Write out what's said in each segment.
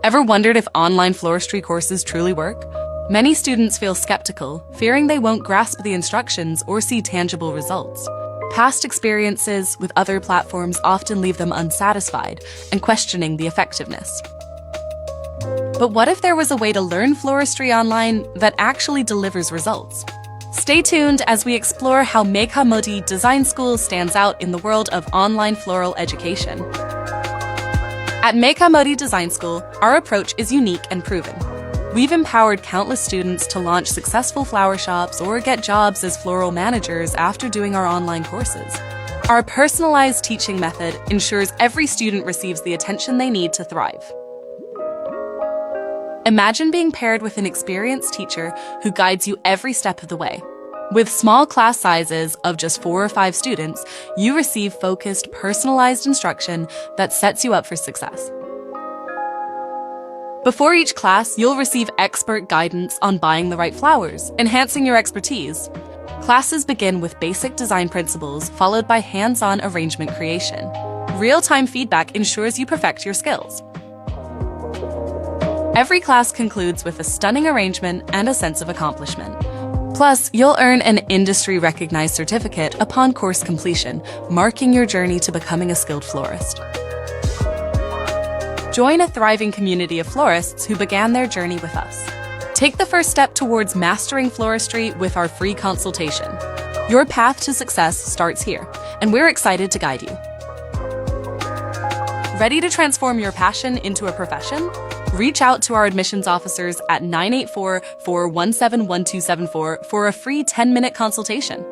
Ever wondered if online floristry courses truly work? Many students feel skeptical, fearing they won't grasp the instructions or see tangible results. Past experiences with other platforms often leave them unsatisfied and questioning the effectiveness. But what if there was a way to learn floristry online that actually delivers results? Stay tuned as we explore how Meghaa Design School stands out in the world of online floral education. At Meghaa Design School, our approach is unique and proven. We've empowered countless students to launch successful flower shops or get jobs as floral managers after doing our online courses. Our personalized teaching method ensures every student receives the attention they need to thrive. Imagine being paired with an experienced teacher who guides you every step of the way. With small class sizes of just 4 or 5 students, you receive focused, personalized instruction that sets you up for success. Before each class, you'll receive expert guidance on buying the right flowers, enhancing your expertise. Classes begin with basic design principles, followed by hands-on arrangement creation. Real-time feedback ensures you perfect your skills. Every class concludes with a stunning arrangement and a sense of accomplishment. Plus, you'll earn an industry-recognized certificate upon course completion, marking your journey to becoming a skilled florist. Join a thriving community of florists who began their journey with us. Take the first step towards mastering floristry with our free consultation. Your path to success starts here, and we're excited to guide you. Ready to transform your passion into a profession? Reach out to our admissions officers at 984-417-1274 for a free 10-minute consultation.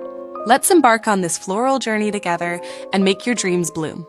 Let's embark on this floral journey together and make your dreams bloom.